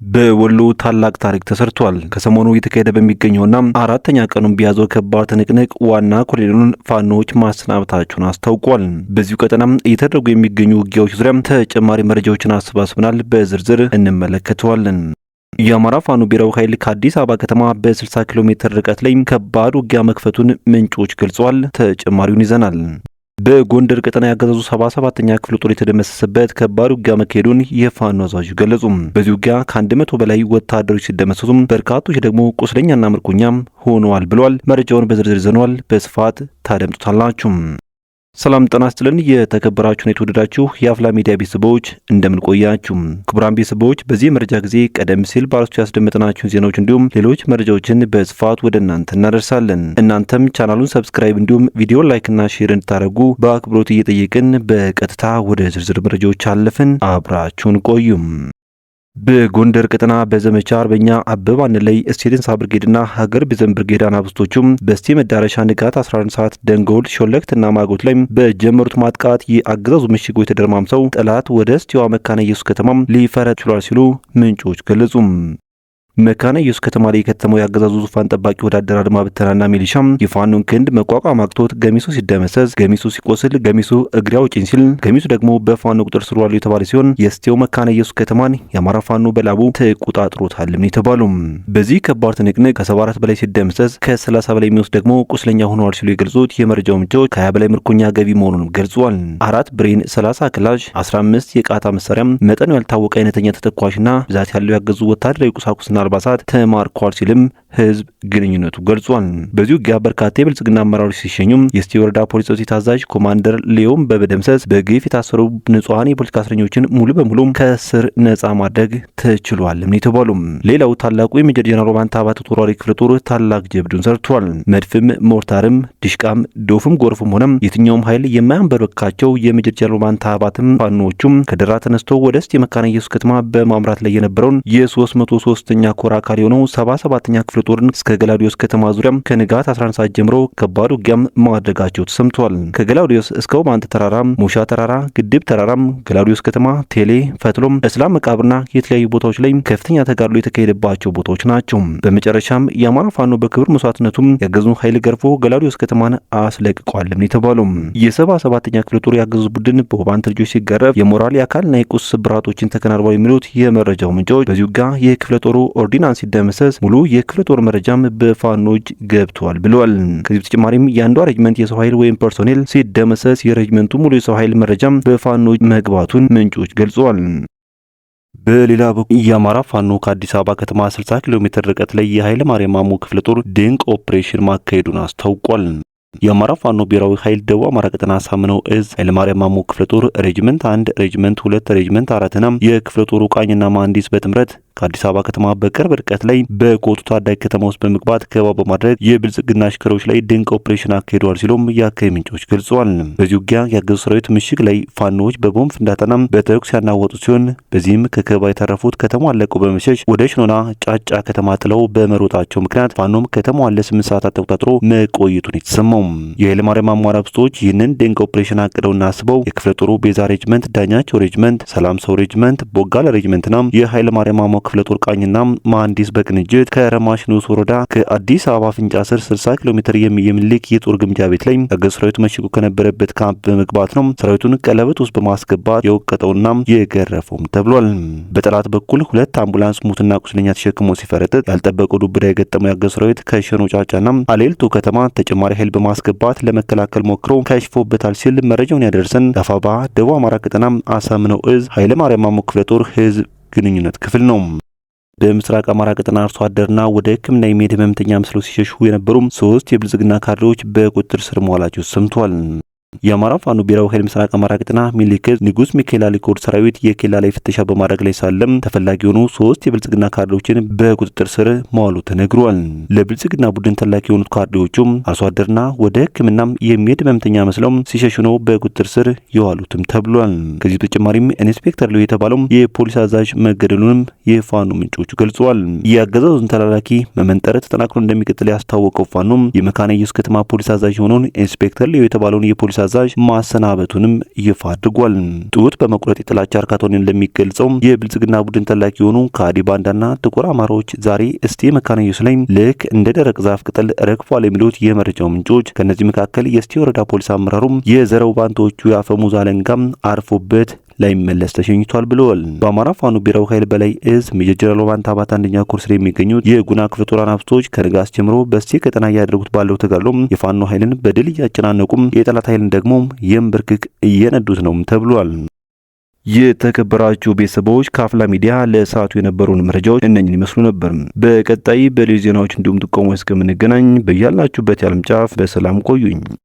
በወሎ ታላቅ ታሪክ ተሰርቷል። ከሰሞኑ እየተካሄደ በሚገኘውና አራተኛ ቀኑን በያዘው ከባድ ትንቅንቅ ዋና ኮሎኔሉን ፋኖዎች ማሰናበታቸውን አስታውቋል። በዚሁ ቀጠና እየተደረጉ የሚገኙ ውጊያዎች ዙሪያ ተጨማሪ መረጃዎችን አሰባስበናል። በዝርዝር እንመለከተዋለን። የአማራ ፋኖ ብሔራዊ ኃይል ከአዲስ አበባ ከተማ በ60 ኪሎ ሜትር ርቀት ላይ ከባድ ውጊያ መክፈቱን ምንጮች ገልጸዋል። ተጨማሪውን ይዘናል። በጎንደር ቀጠና ያገዛዙ 77ኛ ክፍለ ጦር የተደመሰሰበት ከባድ ውጊያ መካሄዱን የፋኖ አዛዡ ገለጹ። በዚህ ውጊያ ከ100 በላይ ወታደሮች ሲደመሰሱም በርካቶች ደግሞ ቁስለኛና ምርኮኛም ሆነዋል ብለዋል። መረጃውን በዝርዝር ይዘነዋል። በስፋት ታደምጡታላችሁ። ሰላም ጤና ይስጥልን። የተከበራችሁና የተወደዳችሁ የአፍላ ሚዲያ ቤተሰቦች እንደምን ቆያችሁ? ክቡራን ቤተሰቦች በዚህ መረጃ ጊዜ ቀደም ሲል ባለስቱ ያስደመጥናችሁን ዜናዎች እንዲሁም ሌሎች መረጃዎችን በስፋት ወደ እናንተ እናደርሳለን። እናንተም ቻናሉን ሰብስክራይብ እንዲሁም ቪዲዮ ላይክና ሼር እንድታደርጉ በአክብሮት እየጠየቅን በቀጥታ ወደ ዝርዝር መረጃዎች አለፍን። አብራችሁን ቆዩም። በጎንደር ቀጠና በዘመቻ አርበኛ አበባን ላይ ስቴደንስ ብርጌድና ሀገር ቢዘን ብርጌድ አናብስቶቹም በስቴ መዳረሻ ንጋት 11 ሰዓት ደንጎል ሾለክትና ማጎት ላይ በጀመሩት ማጥቃት የአገዛዙ ምሽጎች ተደርማምሰው ጠላት ወደ ስቴዋ መካነ ኢየሱስ ከተማም ሊፈረጥ ችሏል ሲሉ ምንጮች ገለጹ። መካነ ኢየሱስ ከተማ ላይ የከተመው የአገዛዙ ዙፋን ጠባቂ ወዳደር አድማ ብተናና ሚሊሻም የፋኖን ክንድ መቋቋም አቅቶት ገሚሱ ሲደመሰስ፣ ገሚሱ ሲቆስል፣ ገሚሱ እግሬ አውጪኝ ሲል፣ ገሚሱ ደግሞ በፋኖ ቁጥር ስር ዋሉ የተባለ ሲሆን የስቴው መካነ ኢየሱስ ከተማን የአማራ ፋኖ በላቡ ተቆጣጥሮታልም የተባሉ። በዚህ ከባድ ትንቅንቅ ከ74 በላይ ሲደመሰስ ከ30 በላይ የሚወስድ ደግሞ ቁስለኛ ሆነዋል ሲሉ የገልጹት የመረጃው ምንጮች ከ20 በላይ ምርኮኛ ገቢ መሆኑንም ገልጿል። 4 ብሬን፣ 30 ክላሽ፣ 15 የቃታ መሳሪያም መጠኑ ያልታወቀ አይነተኛ ተተኳሽና ብዛት ያለው ያገዙ ወታደራዊ ቁሳቁስና አልባሳት ተማርኳል ሲልም ህዝብ ግንኙነቱ ገልጿል። በዚሁ ውጊያ በርካታ የብልጽግና አመራሮች ሲሸኙም የስቴ ወረዳ ፖሊስ ጽሕፈት አዛዥ ኮማንደር ሌዮም በመደምሰስ በግፍ የታሰሩ ንጹሐን የፖለቲካ እስረኞችን ሙሉ በሙሉ ከእስር ነጻ ማድረግ ተችሏልም የተባሉ። ሌላው ታላቁ የሜጀር ጀነራል ባንታ አባተ ተወራሪ ክፍለ ጦር ታላቅ ጀብዱን ሰርቷል። መድፍም ሞርታርም ድሽቃም ዶፍም ጎርፍም ሆነም የትኛውም ኃይል የማያንበረካቸው የሜጀር ጀነራል ባንታ አባተም ፋኖዎቹም ከደራ ተነስቶ ወደ ስቴ መካነ ኢየሱስ ከተማ በማምራት ላይ የነበረውን የ303ኛ ኮር አካል የሆነው 77ኛ ክፍለ ጦርን እስከ ገላውዲዮስ ከተማ ዙሪያም ከንጋት 11 ሰዓት ጀምሮ ከባድ ውጊያም ማድረጋቸው ተሰምቷል። ከገላውዲዮስ እስከ ውባንት ተራራ፣ ሙሻ ተራራ፣ ግድብ ተራራም፣ ገላውዲዮስ ከተማ፣ ቴሌ፣ ፈትሎም፣ እስላም መቃብርና የተለያዩ ቦታዎች ላይ ከፍተኛ ተጋድሎ የተካሄደባቸው ቦታዎች ናቸው። በመጨረሻም የአማራ ፋኖ በክብር መስዋዕትነቱም ያገዙ ኃይል ገርፎ ገላውዲዮስ ከተማን አስለቅቋልም የተባለው የ77ኛ ክፍለ ጦር ያገዙ ቡድን በውባንት ልጆች ሲገረፍ የሞራል የአካልና የቁስ ስብራቶችን ተከናንበዋል የሚሉት የመረጃው ምንጮች በዚህ ውጊያ የክፍለ ጦሩ ኦርዲናንስ ሲደመሰስ ሙሉ የክፍለ ጦር መረጃም በፋኖች ገብቷል ብለዋል። ከዚህ በተጨማሪም የአንዷ ሬጅመንት የሰው ኃይል ወይም ፐርሶኔል ሲደመሰስ የሬጅመንቱ ሙሉ የሰው ኃይል መረጃም በፋኖች መግባቱን ምንጮች ገልጸዋል። በሌላ በኩል የአማራ ፋኖ ከአዲስ አበባ ከተማ 60 ኪሎ ሜትር ርቀት ላይ የኃይለ ማርያም ማሞ ክፍለ ጦር ድንቅ ኦፕሬሽን ማካሄዱን አስታውቋል። የአማራ ፋኖ ብሔራዊ ኃይል ደቡብ አማራ ቀጠና ሳምነው እዝ ኃይለማርያም ማሞ ክፍለ ጦር ሬጅመንት 1 ሬጅመንት 2 ሬጅመንት 4ና የክፍለ ጦሩ ቃኝና መሐንዲስ በጥምረት ከአዲስ አበባ ከተማ በቅርብ ርቀት ላይ በኮቱ ታዳጊ ከተማ ውስጥ በመግባት ከበባ በማድረግ የብልጽግና አሽከሮች ላይ ድንቅ ኦፕሬሽን አካሂደዋል ሲሉም የአካባቢ ምንጮች ገልጸዋል። በዚህ ውጊያ ያገዙ ሰራዊት ምሽግ ላይ ፋኖዎች በቦምብ ፍንዳታና በተኩስ ያናወጡ ሲሆን በዚህም ከከበባ የተረፉት ከተማዋን ለቀው በመሸሽ ወደ ሽኖና ጫጫ ከተማ ጥለው በመሮጣቸው ምክንያት ፋኖም ከተማዋን ለ8 ሰዓታት ተቆጣጥሮ መቆየቱን የተሰማው የኃይለማርያም ማሞ አናብስቶች ይህንን ድንቅ ኦፕሬሽን አቅደውና አስበው የክፍለ ጦሩ ቤዛ ሬጅመንት፣ ዳኛቸው ሬጅመንት፣ ሰላም ሰው ሬጅመንት፣ ቦጋለ ሬጅመንትና የኃይለማርያም ማሞ ክፍለ ጦር ቃኝና መሐንዲስ በቅንጅት ከረማሽ ንዑስ ወረዳ ከአዲስ አበባ አፍንጫ ስር 60 ኪሎ ሜትር የሚልክ የጦር ግምጃ ቤት ላይ ያገዙ ሰራዊቱ መሽጉ ከነበረበት ካምፕ በመግባት ነው ሰራዊቱን ቀለበት ውስጥ በማስገባት የወቀጠውና የገረፈውም ተብሏል። በጠላት በኩል 2 አምቡላንስ ሙትና ቁስለኛ ተሸክሞ ሲፈረጥጥ ያልጠበቀው ዱብዳ የገጠመው ያገዙ ሰራዊት ከሸኖ ጫጫና አሌልቱ ከተማ ተጨማሪ ኃይል በማስገባት ለመከላከል ሞክሮ ከሽፎበታል ሲል መረጃውን ያደርሰን አፋባ ደቡብ አማራ ቀጠና አሳምነው እዝ ኃይለማርያም ማሞ ክፍለ ጦር ህዝብ ግንኙነት ክፍል ነው። በምስራቅ አማራ ቀጠና አርሶ አደርና ወደ ሕክምና የሚሄድ ህመምተኛ መስለው ሲሸሹ የነበሩ 3 የብልጽግና ካድሬዎች በቁጥጥር ስር መዋላቸው ሰምቷል። የአማራ ፋኖ ብሔራዊ ኃይል ምስራቅ አማራ ቀጠና ሚሊክስ ንጉስ ሚካኤል አሊኮር ሰራዊት የኬላ ላይ ፍተሻ በማድረግ ላይ ሳለም ተፈላጊ የሆኑ 3 የብልጽግና ካድሬዎችን በቁጥጥር ስር መዋሉ ተነግሯል። ለብልጽግና ቡድን ተላኪ የሆኑት ካድሬዎቹም አርሶ አደርና ወደ ሕክምና የሚሄድ ህመምተኛ መስለው ሲሸሹ ነው በቁጥጥር ስር የዋሉትም ተብሏል። ከዚህ በተጨማሪም ኢንስፔክተር ለው የተባለው የፖሊስ አዛዥ መገደሉንም የፋኖ ምንጮቹ ገልጸዋል። የአገዛዙን ተላላኪ መመንጠር ተጠናክሮ እንደሚቀጥል ያስታወቀው ፋኖም የመካነ ኢየሱስ ከተማ ፖሊስ አዛዥ የሆነውን ኢንስፔክተር ለው የተባለውን የፖሊስ አዛዥ ማሰናበቱንም ይፋ አድርጓል። ጡት በመቁረጥ የጥላቻ እርካታውን እንደሚገልጸው የብልጽግና ቡድን ተላኪ የሆኑ ከሃዲ ባንዳና ጥቁር አማራዎች ዛሬ እስቴ መካነ ኢየሱስ ላይ ልክ እንደ ደረቅ ዛፍ ቅጠል ረግፏል የሚሉት የመረጃው ምንጮች ከነዚህ መካከል የእስቴ ወረዳ ፖሊስ አመራሩም የዘረው ባንቶቹ የአፈሙዝ አለንጋም አርፎበት ላይመለስ ተሸኝቷል ብለዋል። በአማራ ፋኖ ብሔራዊ ኃይል በላይ እዝ ሜጀር ጀነራል ባንታ አባት አንደኛ ኮር ስር የሚገኙት የጉና ክፍለ ጦር አናብስቶች ከንጋስ ጀምሮ በስቴ ቀጠና እያደረጉት ባለው ተጋድሎ የፋኖ ኃይልን በድል እያጨናነቁም የጠላት ኃይልን ደግሞ የንብርክክ እየነዱት ነው ተብሏል። የተከበራችሁ ቤተሰቦች ከአፍላ ሚዲያ ለሰዓቱ የነበሩን መረጃዎች እነኝን ይመስሉ ነበር። በቀጣይ በሌሎች ዜናዎች እንዲሁም ጥቆማዎች እስከምንገናኝ በያላችሁበት የዓለም ጫፍ በሰላም ቆዩኝ።